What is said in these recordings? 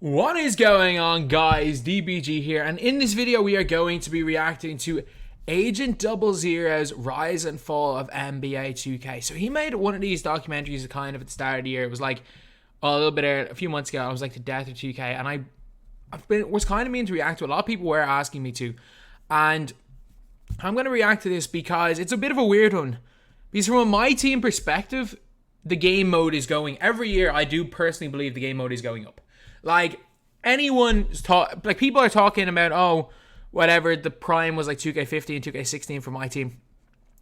What is going on, guys? DBG here, and in this video we are going to be reacting to Agent 00's rise and fall of NBA 2K. So he made one of these documentaries kind of at the start of the year. It was like a little bit a few months ago. I was like the death of 2K, and was kind of meaning to react to it. A lot of people were asking me to, and I'm going to react to this because it's a bit of a weird one. Because from a my team perspective, the game mode is going every year. I do personally believe the game mode is going up. Like, people are talking about, oh, whatever, the prime was like 2K15, 2K16 for my team.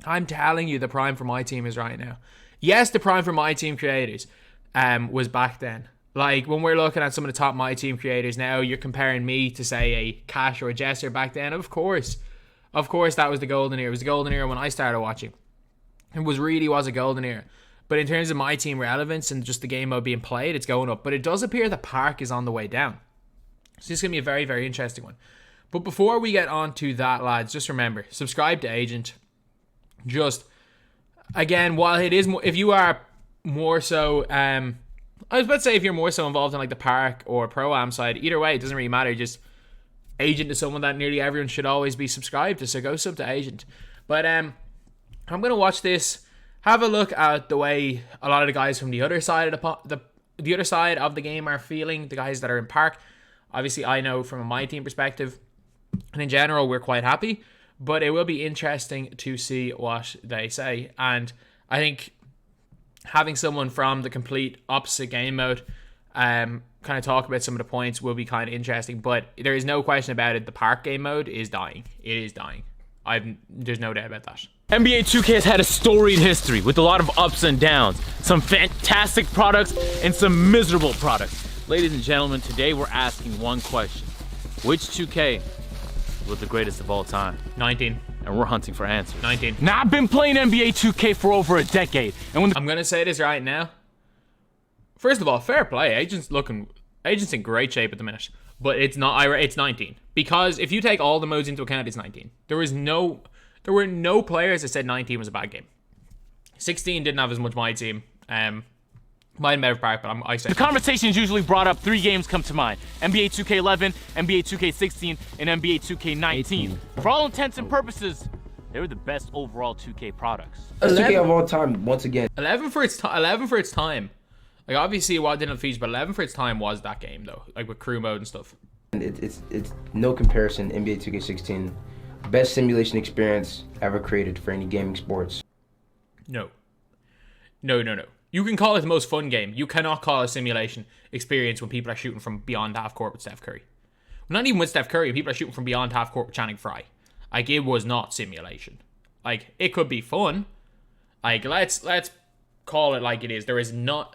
I'm telling you, the prime for my team is right now. Yes, the prime for my team creators was back then. Like, when we're looking at some of the top my team creators now, you're comparing me to, say, a Cash or a Jester back then. Of course, that was the golden era. It was the golden era when I started watching. It was a golden era. But in terms of my team relevance and just the game mode being played, it's going up. But it does appear the Park is on the way down. So this is going to be a very, very interesting one. But before we get on to that, lads, just remember, subscribe to Agent. Just, again, while it is, if you are more so, I was about to say if you're more so involved in like the Park or Pro-Am side, either way, it doesn't really matter. Just Agent is someone that nearly everyone should always be subscribed to, so go sub to Agent. But I'm going to watch this. Have a look at the way a lot of the guys from the other side of the other side of the game are feeling. The guys that are in Park, obviously, I know from a my team perspective, and in general, we're quite happy. But it will be interesting to see what they say. And I think having someone from the complete opposite game mode, kind of talk about some of the points will be kind of interesting. But there is no question about it. The Park game mode is dying. It is dying. There's no doubt about that. NBA 2K has had a storied history with a lot of ups and downs, some fantastic products and some miserable products. Ladies and gentlemen, today we're asking one question. Which 2K was the greatest of all time? 19. And we're hunting for answers. 19. Now, I've been playing NBA 2K for over a decade, and when I'm going to say this right now. First of all, fair play. Agent's in great shape at the minute. But it's not. It's 19. Because if you take all the modes into account, it's 19. There were no players that said 19 was a bad game. 16 didn't have as much my team. Might have better Park, but I say the conversations usually brought up, 3 games come to mind: NBA 2K11, NBA 2K16, and NBA 2K19. For all intents and purposes, they were the best overall 2K products. 2K of all time, once again. 11 for its time. Like, obviously, it didn't feature, but 11 for its time was that game, though. Like, with crew mode and stuff. It's no comparison. NBA 2K16, best simulation experience ever created for any gaming sports. No. You can call it the most fun game. You cannot call it a simulation experience when people are shooting from beyond half court with Steph Curry. Not even with Steph Curry, people are shooting from beyond half court with Channing Frye. Like, it was not simulation. Like, it could be fun. Like, let's call it like it is. There is not...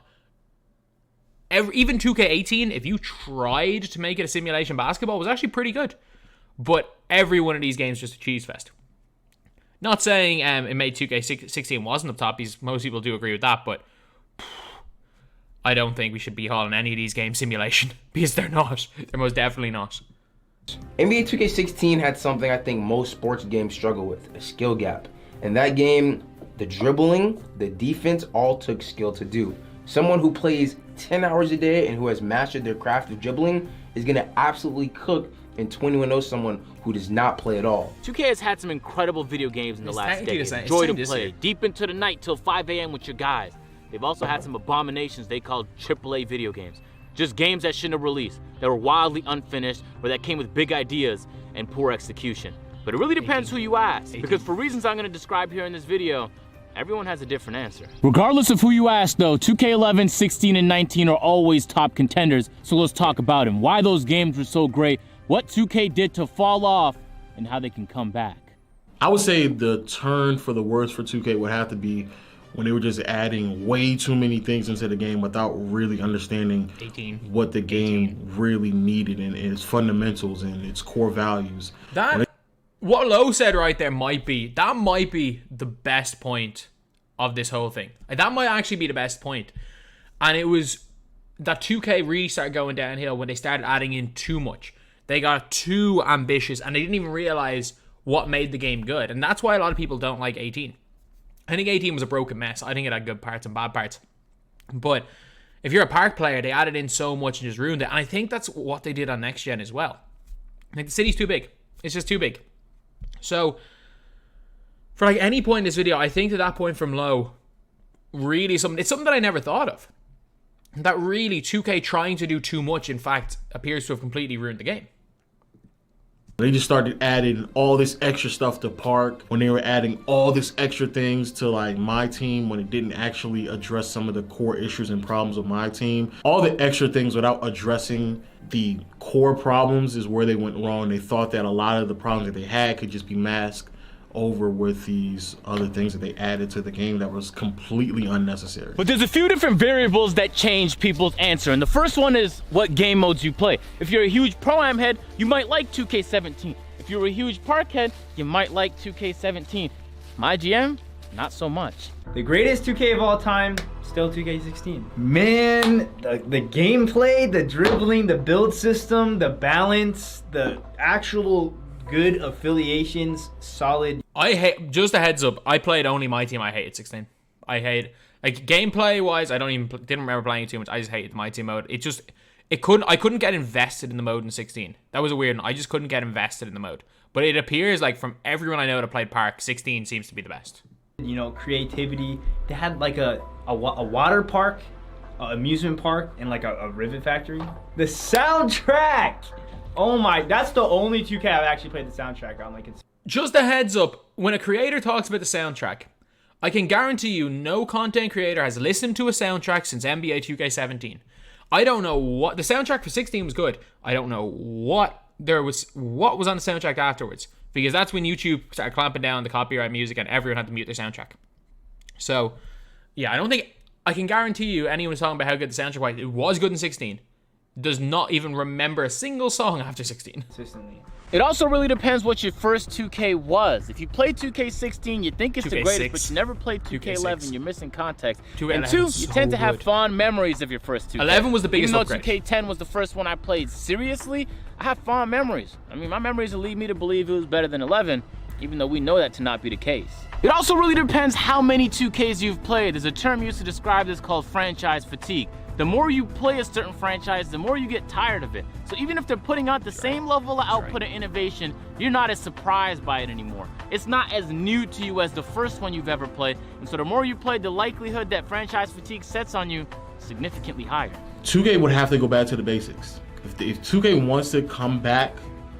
Even 2K18, if you tried to make it a simulation basketball, was actually pretty good. But every one of these games is just a cheese fest. Not saying it made 2K16 wasn't up top, because most people do agree with that, but I don't think we should be calling any of these games simulation, because they're not. They're most definitely not. NBA 2K16 had something I think most sports games struggle with, a skill gap. And that game, the dribbling, the defense, all took skill to do. Someone who plays 10 hours a day and who has mastered their craft of dribbling is going to absolutely cook and 21-0 someone who does not play at all. 2K has had some incredible video games in the last decade. Joy to play, deep into the night till 5 a.m. with your guys. They've also had some abominations they called AAA video games. Just games that shouldn't have released, that were wildly unfinished, or that came with big ideas and poor execution. But it really depends who you ask, because for reasons I'm going to describe here in this video, everyone has a different answer. Regardless of who you ask, though, 2K11, 16, and 19 are always top contenders, so let's talk about them. Why those games were so great, what 2K did to fall off, and how they can come back. I would say the turn for the worst for 2K would have to be when they were just adding way too many things into the game without really understanding what the game really needed and its fundamentals and its core values. What Lowe said right there might be the best point of this whole thing. Like, that might actually be the best point. And it was that 2K really started going downhill when they started adding in too much. They got too ambitious and they didn't even realize what made the game good. And that's why a lot of people don't like 18. I think 18 was a broken mess. I think it had good parts and bad parts. But if you're a park player, they added in so much and just ruined it. And I think that's what they did on next gen as well. Like, the city's too big. It's just too big. So for like any point in this video, I think to that point from low, really it's something that I never thought of. That really 2K trying to do too much, in fact, appears to have completely ruined the game. They just started adding all this extra stuff to Park, when they were adding all this extra things to like My Team, when it didn't actually address some of the core issues and problems of My Team. All the extra things without addressing the core problems is where they went wrong. They thought that a lot of the problems that they had could just be masked over with these other things that they added to the game that was completely unnecessary. But there's a few different variables that change people's answer, and the first one is what game modes you play. If you're a huge Pro-Am head, you might like 2K17. If you're a huge Park head, you might like 2K17. My GM, not so much. The greatest 2K of all time, still 2K16. Man, the gameplay, the dribbling, the build system, the balance, the actual good affiliations, solid. I hate, just a heads up, I played only My Team. I hated 16. I hate, like, gameplay wise, I didn't remember playing it too much. I just hated the My Team mode. I couldn't get invested in the mode in 16. That was a weird one. I just couldn't get invested in the mode. But it appears like from everyone I know that played Park, 16 seems to be the best. You know, creativity. They had like a water park, amusement park, and like a rivet factory. The soundtrack! Oh my, that's the only 2K I've actually played the soundtrack on. Like, it's just a heads up, when a creator talks about the soundtrack, I can guarantee you no content creator has listened to a soundtrack since NBA 2K17. I don't know what the soundtrack for 16 was good. I don't know what was on the soundtrack afterwards, because that's when YouTube started clamping down the copyright music and everyone had to mute their soundtrack. So, yeah, I can guarantee you anyone who's talking about how good the soundtrack was, it was good in 16, does not even remember a single song after 16. consistently. It also really depends what your first 2K was. If you played 2K16, you think it's the 2K6. greatest, but you never played 2K11, 2K6. you're missing context. 2K11 And 2, you so tend to have good. fond memories of your first 2K. 11 was the biggest Even though upgrade. 2K10 was the first one I played seriously, I have fond memories. I mean, my memories will lead me to believe it was better than 11, even though we know that to not be the case. It also really depends how many 2Ks you've played. There's a term used to describe this called franchise fatigue. The more you play a certain franchise, the more you get tired of it. So even if they're putting out the same level of output and innovation, you're not as surprised by it anymore. It's not as new to you as the first one you've ever played. And so the more you play, the likelihood that franchise fatigue sets on you is significantly higher. 2K would have to go back to the basics. If 2K wants to come back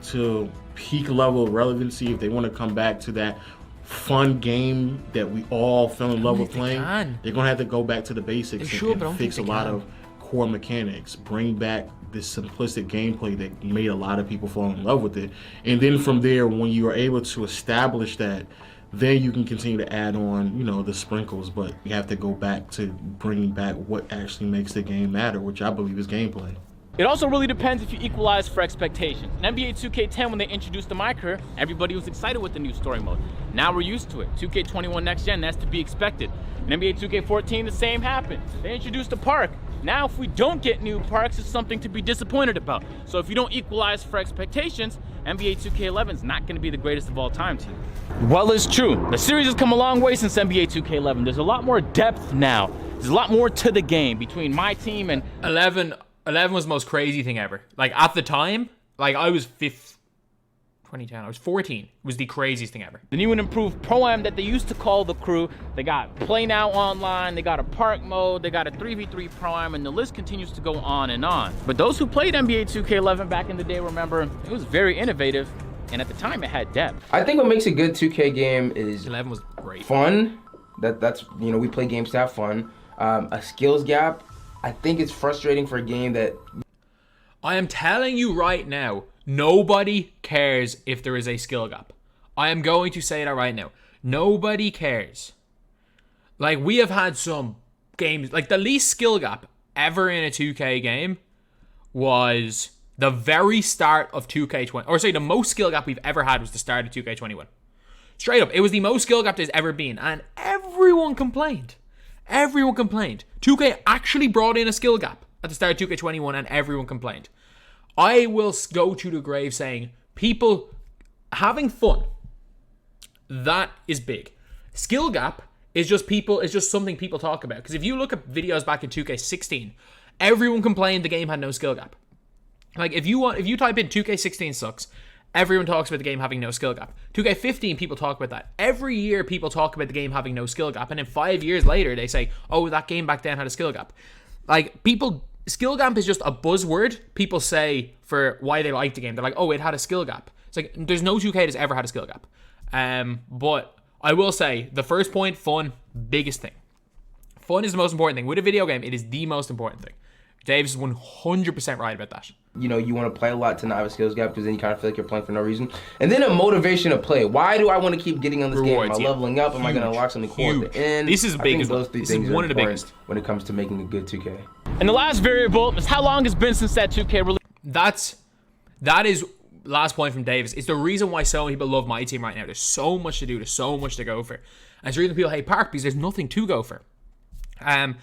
to peak level of relevancy, if they want to come back to that fun game that we all fell in love with playing, they're gonna have to go back to the basics and fix a lot of core mechanics, bring back this simplistic gameplay that made a lot of people fall in love with it. And then from there, when you are able to establish that, then you can continue to add on, you know, the sprinkles, but you have to go back to bringing back what actually makes the game matter, which I believe is gameplay. It also really depends if you equalize for expectations. In NBA 2K10, when they introduced the My Career, everybody was excited with the new story mode. Now we're used to it. 2K21 next gen, that's to be expected. In NBA 2K14, the same happened. They introduced the park. Now if we don't get new parks, it's something to be disappointed about. So if you don't equalize for expectations, NBA 2K11 is not going to be the greatest of all time to you. Well, it's true. The series has come a long way since NBA 2K11. There's a lot more depth now. There's a lot more to the game between My Team and 11 was the most crazy thing ever. Like, at the time, like, I was 2010, I was 14. It was the craziest thing ever. the new and improved Pro-Am that they used to call the Crew. They got Play Now Online, they got a Park mode, they got a 3v3 Pro-Am, and the list continues to go on and on. But those who played NBA 2K11 back in the day remember it was very innovative, and at the time it had depth. I think what makes a good 2K game is 11 was great. fun. That's you know, we play games to have fun. A skills gap. I think it's frustrating for a game that... I am telling you right now, nobody cares if there is a skill gap. I am going to say that right now. Nobody cares. Like, we have had some games, like the least skill gap ever in a 2K game was the very start of 2K20. Or sorry, the most skill gap we've ever had was the start of 2K21. Straight up, it was the most skill gap there's ever been, and everyone complained. Everyone complained. 2K actually brought in a skill gap at the start of 2K21 and everyone complained. I will go to the grave saying people having fun, that is big. Skill gap is just something people talk about. Because if you look at videos back in 2K16, Everyone complained the game had no skill gap. Like, if you type in 2K16 sucks, everyone talks about the game having no skill gap. 2K15, people talk about that. Every year, people talk about the game having no skill gap. And then 5 years later, they say, oh, that game back then had a skill gap. Like, skill gap is just a buzzword people say for why they like the game. They're like, oh, it had a skill gap. It's like, there's no 2K that's ever had a skill gap. But I will say, the first point, fun, biggest thing. Fun is the most important thing. With a video game, it is the most important thing. Dave's is 100% right about that. You know, you want to play a lot to not have a skills gap because then you kind of feel like you're playing for no reason. And then a motivation to play. Why do I want to keep getting on this Rewards, game? Am I leveling up? Am I going to unlock something cool at the end? This is big. Those three things are important when it comes to making a good 2K. And the last variable is how long it's been since that 2K release. That is last point from Davis. It's the reason why so many people love my team right now. There's so much to do. There's so much to go for. And it's the reason people hate Park because there's nothing to go for. And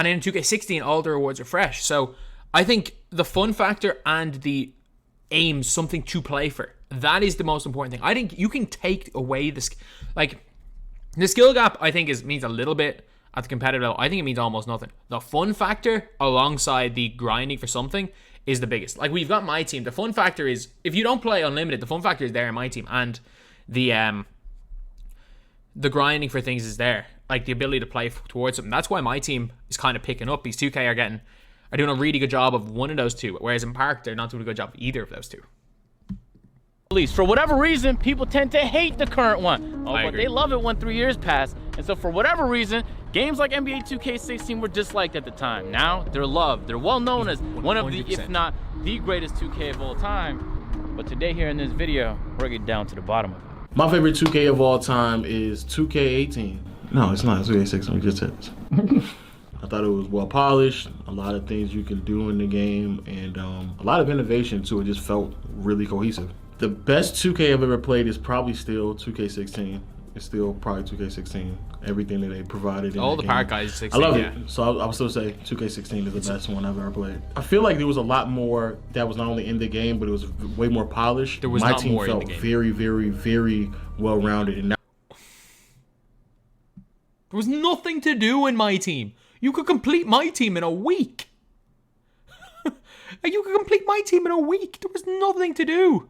in 2K16, all the rewards are fresh. So I think the fun factor and the aim, something to play for, that is the most important thing. I think you can take away the skill gap. I think means a little bit at the competitive level. I think it means almost nothing. The fun factor alongside the grinding for something is the biggest. Like, we've got my team. The fun factor is, if you don't play unlimited, the fun factor is there in my team, and the grinding for things is there. Like, the ability to play towards something. That's why my team is kind of picking up. These 2K are doing a really good job of one of those two, whereas in Park, they're not doing a good job of either of those two. For whatever reason, people tend to hate the current one. I But agree. they love it when 3 years pass. And so for whatever reason, games like NBA 2K16 were disliked at the time. Now, they're loved. They're well known as one of the, if 100%. not the greatest 2K of all time. But today here in this video, we're getting down to the bottom of it. My favorite 2K of all time is 2K18. No, it's not. It's 2K16. We just said this. I thought it was well polished, a lot of things you can do in the game, and a lot of innovation too. It just felt really cohesive. The best 2K I've ever played is probably still 2K16. It's still probably 2K16. Everything that they provided in All the the game. Park guys, 16, I love yeah. it. So I would still say 2K16 is the best one I've ever played. I feel like there was a lot more that was not only in the game, but it was way more polished. There was My not team more in felt the game. very, very, very well-rounded. And now There was nothing to do in my team. You could complete my team in a week. You could complete my team in a week. There was nothing to do.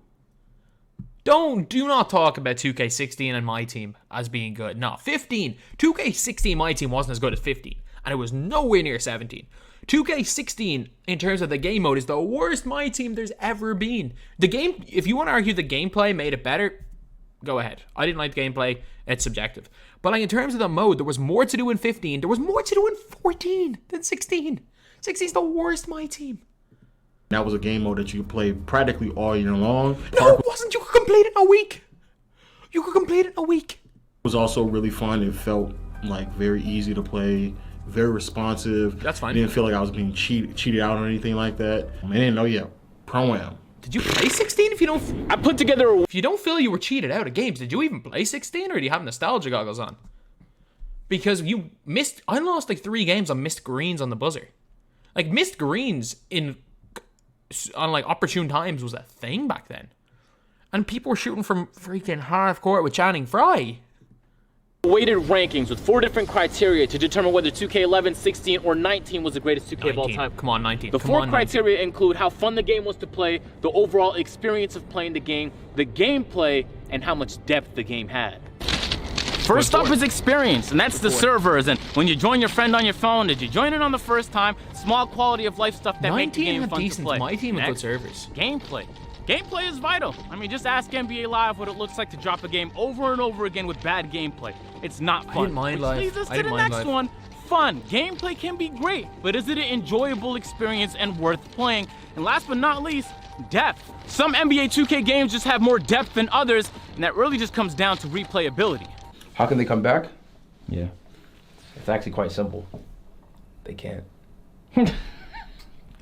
Do not talk about 2K16 and my team as being good. No, 15. 2K16 my team wasn't as good as 15. And it was nowhere near 17. 2K16, in terms of the game mode, is the worst my team there's ever been. The game, if you want to argue the gameplay made it better, go ahead. I didn't like the gameplay. It's subjective. But like, in terms of the mode, there was more to do in 15. There was more to do in 14 than 16. 16 is the worst my team. that was a game mode that you could play practically all year long. No, it wasn't. You could complete it in a week. You could complete it in a week. It was also really fun. It felt like very easy to play, very responsive. That's fine. I didn't feel like I was being cheated out or anything like that. I didn't know yet. Pro-Am. Did you play 16 if you don't... I put together a... If you don't feel you were cheated out of games, did you even play 16 or do you have nostalgia goggles on? Because you missed... I lost like 3 games on missed greens on the buzzer. Like, missed greens on like opportune times was a thing back then. And people were shooting from freaking half court with Channing Frye. weighted rankings with 4 different criteria to determine whether 2K11, 16, or 19 was the greatest 2K of all 19. time. Come on, 19. The Come 4 on, criteria include how fun the game was to play, the overall experience of playing the game, the gameplay, and how much depth the game had. First up is experience, and that's the servers. And when you join your friend on your phone, did you join it on the first time? Small quality of life stuff that make the 19 game had fun to decent. play. My team had good Next, servers. gameplay. Gameplay is vital. I mean, just ask NBA Live what it looks like to drop a game over and over again with bad gameplay. It's not fun. didn't mind Which Live. leads us I to didn't the mind next Live. one. Fun. Gameplay can be great, but is it an enjoyable experience and worth playing? And last but not least, depth. Some NBA 2K games just have more depth than others, and that really just comes down to replayability. How can they come back? Yeah. It's actually quite simple. They can't.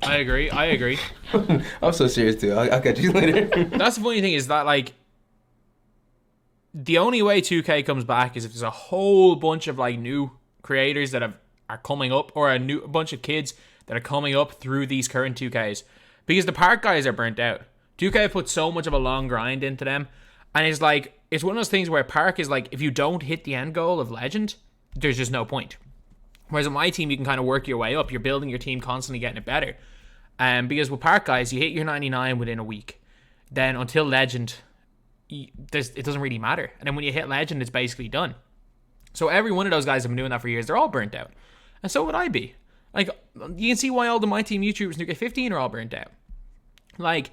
I agree. I'm so serious too. I'll catch you later. That's the funny thing is that, like, the only way 2K comes back is if there's a whole bunch of like new creators that are coming up, or a bunch of kids that are coming up through these current 2Ks, because the Park guys are burnt out. 2K put so much of a long grind into them, and it's like, it's one of those things where Park is like, if you don't hit the end goal of Legend, there's just no point. Whereas on my team, you can kind of work your way up. You're building your team, constantly getting it better. Because with Park, guys, you hit your 99 within a week. Then until Legend, it doesn't really matter. And then when you hit Legend, it's basically done. So every one of those guys have been doing that for years. They're all burnt out. And so would I be. Like, you can see why all the My Team YouTubers in 2K15 are all burnt out. Like,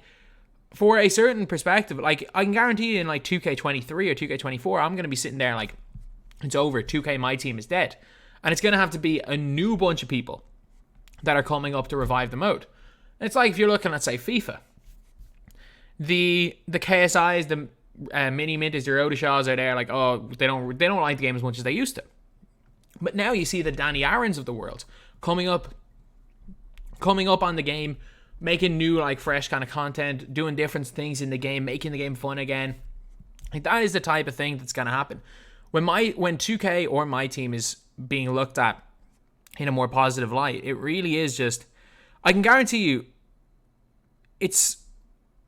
for a certain perspective, like, I can guarantee you in, like, 2K23 or 2K24, I'm going to be sitting there like, it's over, 2K My Team is dead. And it's going to have to be a new bunch of people that are coming up to revive the mode. It's like if you're looking at, say, FIFA. The KSIs, the mini minties, the Rodashaws are there like, oh, they don't like the game as much as they used to. But now you see the Danny Aarons of the world coming up on the game, making new, like, fresh kind of content, doing different things in the game, making the game fun again. Like, that is the type of thing that's going to happen. When 2K or My Team is being looked at in a more positive light, it really is just, I can guarantee you, it's,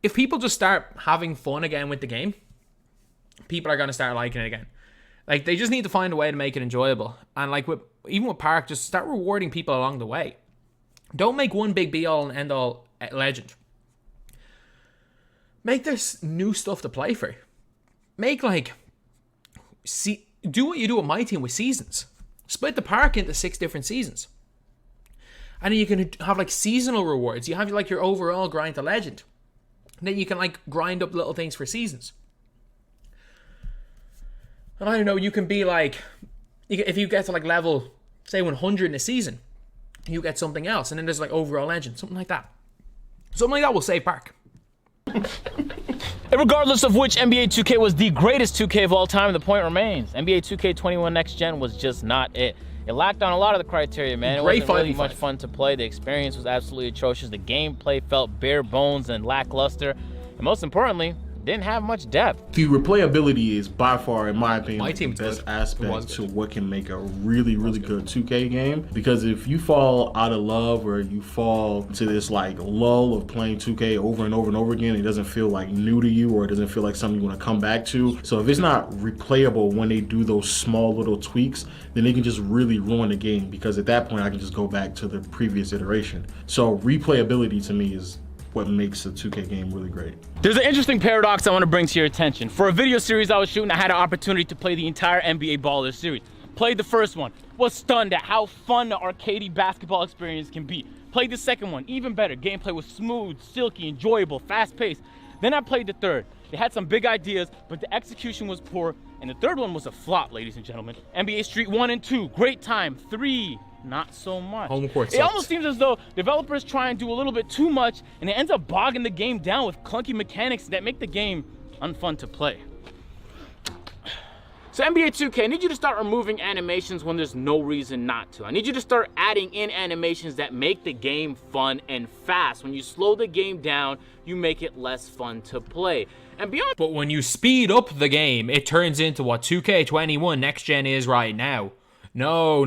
if people just start having fun again with the game, people are going to start liking it again. Like, they just need to find a way to make it enjoyable. And like, even with Park, just start rewarding people along the way. Don't make one big be-all and end-all Legend. Make this new stuff to play for. Make, like, do what you do with My Team with seasons. Split the Park into 6 different seasons. And then you can have, like, seasonal rewards. You have, like, your overall grind to Legend. And then you can, like, grind up little things for seasons. And I don't know, you can be, like, if you get to, like, level, say, 100 in a season, you get something else. And then there's, like, overall Legend. Something like that. Something like that will save Park. And regardless of which NBA 2K was the greatest 2K of all time, the point remains. NBA 2K21 Next Gen was just not it. It lacked on a lot of the criteria, man. It wasn't really much fun to play. The experience was absolutely atrocious. The gameplay felt bare bones and lackluster. And most importantly, didn't have much depth. The replayability is by far, in my opinion, My Team's the best good. aspect to what can make a really, really good 2K game. Because if you fall out of love or you fall to this like lull of playing 2K over and over and over again, it doesn't feel like new to you, or it doesn't feel like something you want to come back to. So if it's not replayable when they do those small little tweaks, then they can just really ruin the game, because at that point I can just go back to the previous iteration. So replayability to me is what makes a 2K game really great. There's an interesting paradox I want to bring to your attention. For a video series I was shooting, I had an opportunity to play the entire NBA Baller series. Played the first one, was stunned at how fun the arcadey basketball experience can be. Played the second one, even better. Gameplay was smooth, silky, enjoyable, fast-paced. Then I played the third. They had some big ideas, but the execution was poor, and the third one was a flop, ladies and gentlemen. NBA Street 1 and 2, great time. 3, not so much. Home court it almost seems as though developers try and do a little bit too much, and it ends up bogging the game down with clunky mechanics that make the game unfun to play. So NBA 2K, I need you to start removing animations when there's no reason not to. I need you to start adding in animations that make the game fun and fast. When you slow the game down, you make it less fun to play. And beyond. But when you speed up the game, it turns into what 2K21 Next Gen is right now. No.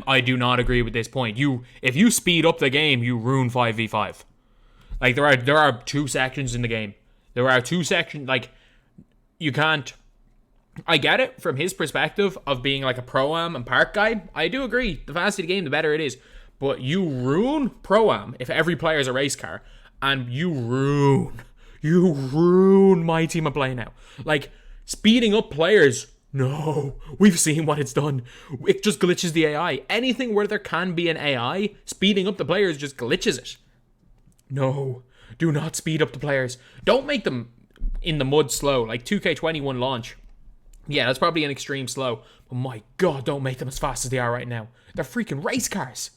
I do not agree with this point. If you speed up the game, you ruin 5v5. Like, there are 2 sections in the game. There are 2 sections, like, you can't. I get it from his perspective of being like a Pro-Am and Park guy. I do agree. The faster the game, the better it is. But you ruin Pro-Am if every player is a race car. And you ruin My Team of Play now. Like, speeding up players, no. We've seen what it's done. It just glitches the AI. Anything where there can be an AI, speeding up the players just glitches it. No. Do not speed up the players. Don't make them in the mud slow. Like 2K21 launch. Yeah, that's probably an extreme slow. But my God, don't make them as fast as they are right now. They're freaking race cars.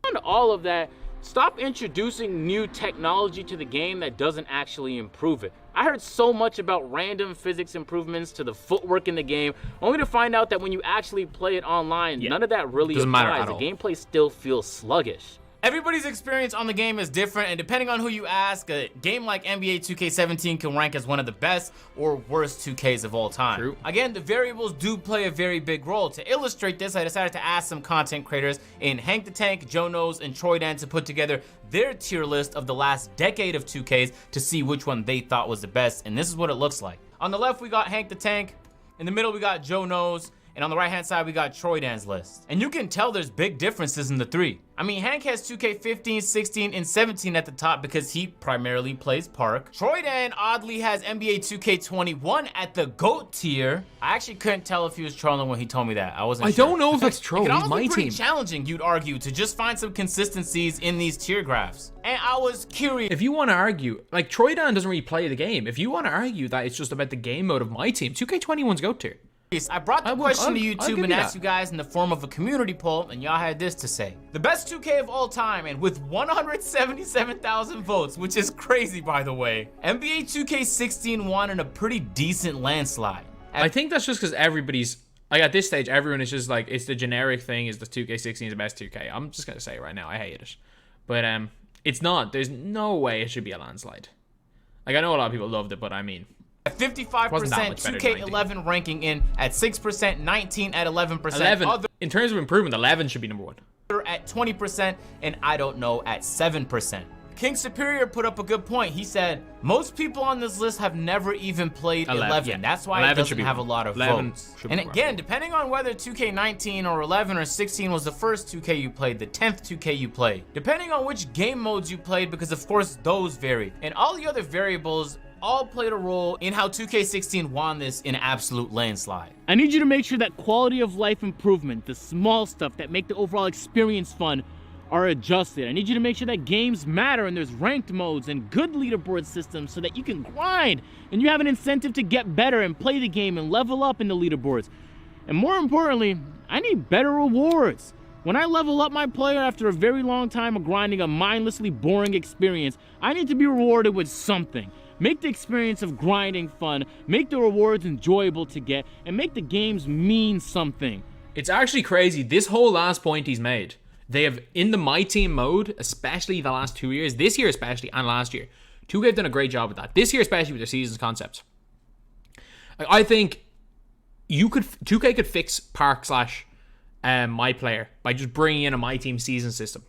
On all of that, stop introducing new technology to the game that doesn't actually improve it. I heard so much about random physics improvements to the footwork in the game, only to find out that when you actually play it online, none of that really applies. The gameplay still feels sluggish. Everybody's experience on the game is different, and depending on who you ask, a game like NBA 2K17 can rank as one of the best or worst 2Ks of all time. True. Again, the variables do play a very big role. To illustrate this, I decided to ask some content creators in Hank the Tank, Joe Knows, and Troy Dan to put together their tier list of the last decade of 2Ks to see which one they thought was the best, and this is what it looks like. On the left, we got Hank the Tank. In the middle, we got Joe Knows. And on the right-hand side, we got Troydan's list. And you can tell there's big differences in the three. I mean, Hank has 2K15, 16, and 17 at the top because he primarily plays Park. Troydan oddly has NBA 2K21 at the GOAT tier. I actually couldn't tell if he was trolling when he told me that. I wasn't sure. I don't know if that's troll. It He's can my also be pretty team. challenging, you'd argue, to just find some consistencies in these tier graphs. And I was curious. If you want to argue, like Troydan doesn't really play the game. If you want to argue that it's just about the game mode of my team, 2K21's GOAT tier. I brought the question to I'll YouTube give and you asked that. you guys in the form of a community poll, and y'all had this to say. The best 2K of all time, and with 177,000 votes, which is crazy by the way, NBA 2K16 won in a pretty decent landslide. I think that's just because everybody's, like at this stage, everyone is just like, it's the generic thing is the 2K16 is the best 2K. I'm just going to say it right now, I hate it. But it's not. There's no way it should be a landslide. Like I know a lot of people loved it, but I mean, 55% Wasn't that much better than 2K11 ranking in at 6%, 19 at 11%, 11. other In terms of improvement, 11 should be number 1. at 20%, and I don't know at 7%. King Superior put up a good point. He said, most people on this list have never even played 11. yeah. That's why it 11 should doesn't be have a one. lot of 11 votes. should be And one. again, depending on whether 2K19 or 11 or 16 was the first 2K you played, the 10th 2K you played, depending on which game modes you played, because of course those vary, and all the other variables all played a role in how 2K16 won this in absolute landslide. I need you to make sure that quality of life improvement, the small stuff that make the overall experience fun, are adjusted. I need you to make sure that games matter and there's ranked modes and good leaderboard systems so that you can grind and you have an incentive to get better and play the game and level up in the leaderboards. And more importantly, I need better rewards. When I level up my player after a very long time of grinding a mindlessly boring experience, I need to be rewarded with something. Make the experience of grinding fun, make the rewards enjoyable to get, and make the games mean something. It's actually crazy. This whole last point he's made, they have, in the My Team mode, especially the last 2 years, this year especially, and last year, 2K have done a great job with that. This year especially with their seasons concepts. I think 2K could fix Park / My Player by just bringing in a My Team season system.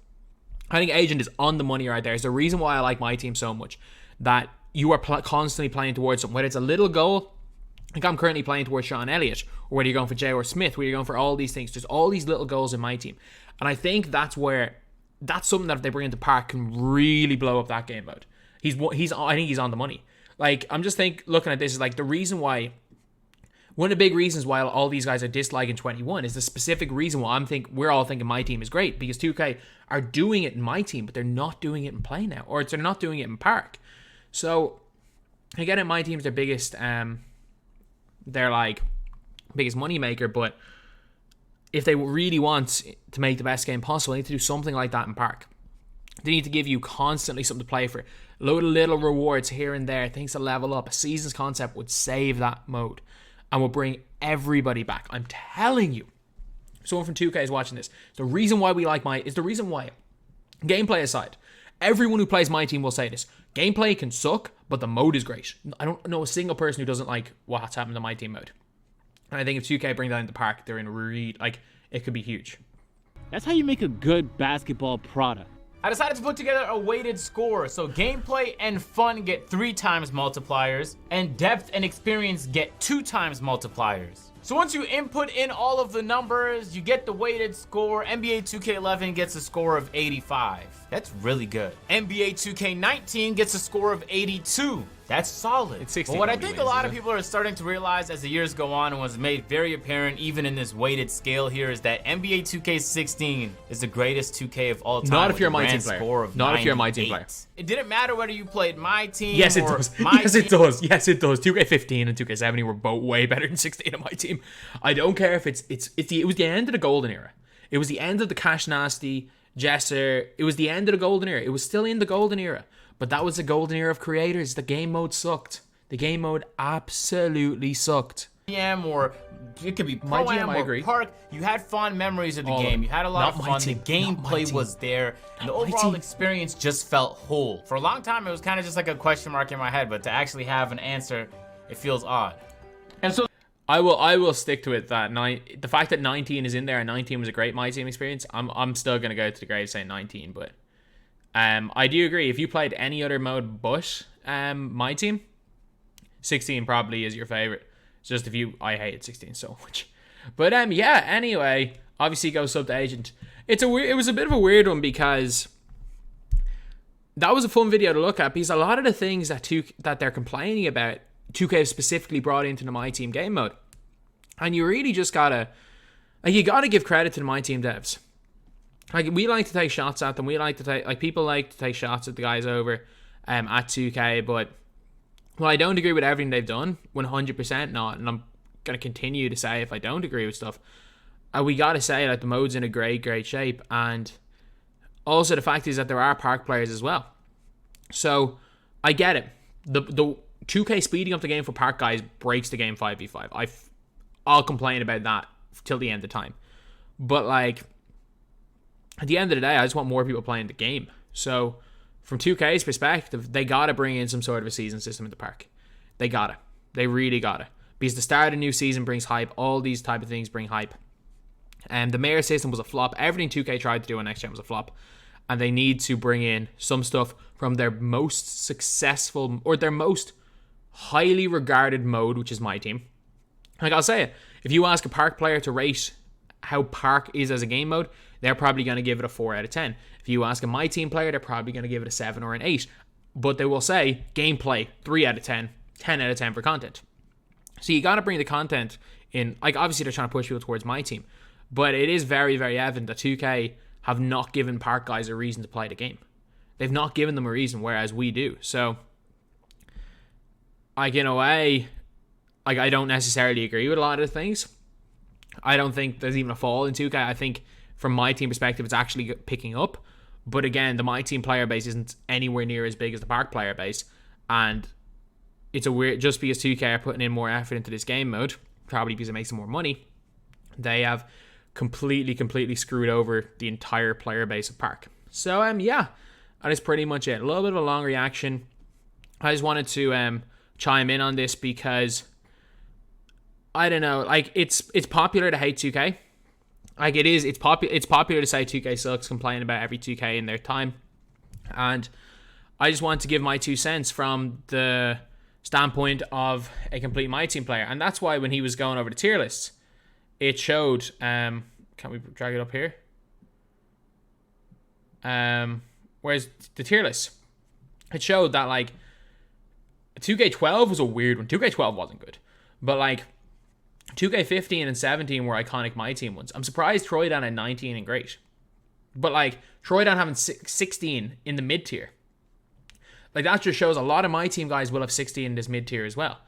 I think Agent is on the money right there. It's the reason why I like My Team so much, that you are constantly playing towards something. Whether it's a little goal, like I'm currently playing towards Sean Elliott, or whether you're going for J.R. Smith, whether you're going for all these things, there's all these little goals in My Team. And I think that's something that if they bring into Park can really blow up that game mode. I think he's on the money. Like, I'm just looking at this is like the reason why, one of the big reasons why all these guys are disliking 21 is the specific reason why we're all thinking My Team is great, because 2K are doing it in My Team, but they're not doing it in Play now, or they're not doing it in Park. So, again, My Team's their biggest, biggest money maker, but if they really want to make the best game possible, they need to do something like that in Park. They need to give you constantly something to play for. A load of little rewards here and there, things to level up. A seasons concept would save that mode and will bring everybody back. I'm telling you. Someone from 2K is watching this. The reason why we like gameplay aside, everyone who plays My Team will say this. Gameplay can suck, but the mode is great. I don't know a single person who doesn't like what's happened to My Team mode. And I think if 2K bring that into Park, they're in it could be huge. That's how you make a good basketball product. I decided to put together a weighted score, so gameplay and fun get 3 times multipliers, and depth and experience get 2 times multipliers. So once you input in all of the numbers, you get the weighted score. NBA 2K11 gets a score of 85. That's really good. NBA 2K19 gets a score of 82. That's solid. It's 16 But what I nobody think wins, a lot is of it? people are starting to realize as the years go on, and was made very apparent even in this weighted scale here, is that NBA 2K16 is the greatest 2K of all time. Not if with you're a My grand Team player. score of Not if you're a My Team 98. player. It didn't matter whether you played My Team Yes, it or does. My Yes, Team. it does. Yes, it does. 2K15 and 2K70 were both way better than 16 on My Team. I don't care if it was the end of the golden era. It was the end of the Cash Nasty, Jesser. It was the end of the golden era. It was still in the golden era. But that was the golden era of creators. The game mode sucked. The game mode absolutely sucked. Or it could be My Pro GM, Am I or agree. Park. You had fond memories of the All of game. them. You had a lot Not of My fun. Team. The Not My gameplay Team. was there. And the Not My overall Team. experience just felt whole. For a long time, it was kind of just like a question mark in my head, but to actually have an answer, it feels odd. And so I will stick to it that the fact that 19 is in there and 19 was a great My Team experience. I'm still gonna go to the grave saying 19, but I do agree. If you played any other mode but My Team, 16 probably is your favorite. It's just I hated 16 so much. But yeah, anyway, obviously go sub to Agent. It was a bit of a weird one because that was a fun video to look at, because a lot of the things that they're complaining about, 2K specifically brought into the My Team game mode. And you really just gotta, like, you gotta give credit to the My Team devs. Like, we like to take shots at them. We like to take, like, people like to take shots at the guys over at 2K, but well, I don't agree with everything they've done, 100% not, and I'm gonna continue to say if I don't agree with stuff, we gotta say that the mode's in a great shape, and also the fact is that there are park players as well. So I get it. The 2K speeding up the game for park guys breaks the game 5v5. I'll complain about that till the end of time, but like, at the end of the day, I just want more people playing the game. So from 2K's perspective, they gotta bring in some sort of a season system in the park. They gotta. They really gotta. Because the start of a new season brings hype. All these type of things bring hype. And the mayor system was a flop. Everything 2K tried to do on next gen was a flop. And they need to bring in some stuff from their most successful, or their most highly regarded mode, which is My Team. Like, I'll say it, if you ask a park player to rate how park is as a game mode, they're probably going to give it a 4 out of 10. If you ask a My Team player, they're probably going to give it a 7 or an 8. But they will say gameplay 3 out of 10, 10 out of 10 for content. So you got to bring the content in. Like, obviously they're trying to push people towards My Team, but it is very, very evident that 2K have not given park guys a reason to play the game. They've not given them a reason, whereas we do. So, like, in a way, like, I don't necessarily agree with a lot of the things. I don't think there's even a fall in 2K. I think from My Team perspective, it's actually picking up. But again, the My Team player base isn't anywhere near as big as the park player base. And it's a weird, just because 2K are putting in more effort into this game mode, probably because it makes them more money, they have completely screwed over the entire player base of park. So yeah, that is pretty much it. A little bit of a long reaction. I just wanted to chime in on this because I don't know, like, it's popular to hate 2K. Like, it's popular to say 2K sucks, complain about every 2K in their time. And I just want to give my 2 cents from the standpoint of a complete My Team player. And that's why when he was going over the tier lists, it showed, can we drag it up here? Where's the tier list? It showed that, like, 2K12 was a weird one. 2K12 wasn't good. But, like, 2K15 and 17 were iconic My Team ones. I'm surprised Troydown had 19 and great. But, like, Troydown having 16 in the mid-tier. Like, that just shows a lot of My Team guys will have 16 in this mid-tier as well.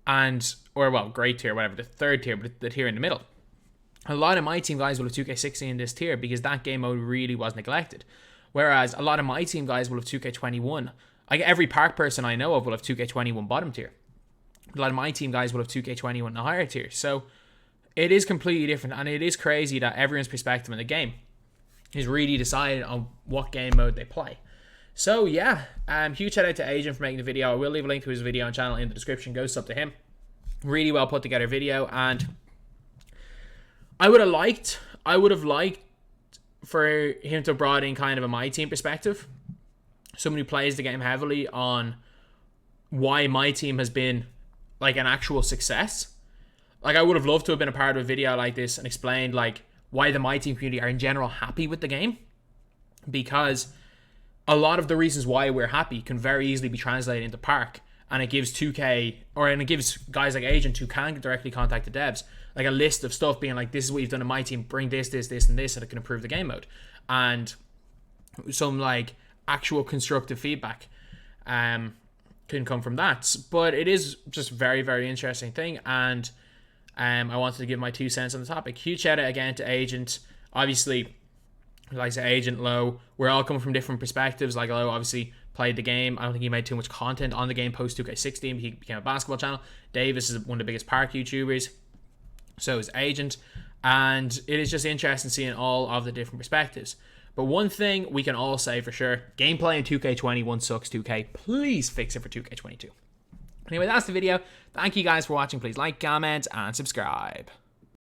And, or, well, great tier, whatever, the third tier, but the tier in the middle. A lot of My Team guys will have 2K16 in this tier because that game mode really was neglected. Whereas a lot of My Team guys will have 2K21. Like, every park person I know of will have 2K21 bottom tier. A lot of My Team guys will have 2K21 in the higher tier. So it is completely different, and it is crazy that everyone's perspective in the game is really decided on what game mode they play. So yeah, huge shout out to Agent for making the video. I will leave a link to his video and channel in the description. Go sub to him. Really well put together video, and I would have liked for him to have brought in kind of a My Team perspective. Someone who plays the game heavily on why My Team has been like an actual success. Like, I would have loved to have been a part of a video like this and explained like why the My Team community are in general happy with the game, because a lot of the reasons why we're happy can very easily be translated into park, and it gives 2K, and it gives guys like Agent who can directly contact the devs like a list of stuff being like, this is what you've done in My Team, bring this and this, and it can improve the game mode, and some like actual constructive feedback can come from that. But it is just very, very interesting thing, and I wanted to give my 2 cents on the topic. Huge shout out again to Agent. Obviously, like I said, Agent, Low, we're all coming from different perspectives. Like, Low obviously played the game. I don't think he made too much content on the game post 2K16. He became a basketball channel. Davis is one of the biggest park YouTubers. So is Agent. And it is just interesting seeing all of the different perspectives. But one thing we can all say for sure, gameplay in 2K21 sucks. 2K, please fix it for 2K22. Anyway, that's the video. Thank you guys for watching. Please like, comment, and subscribe.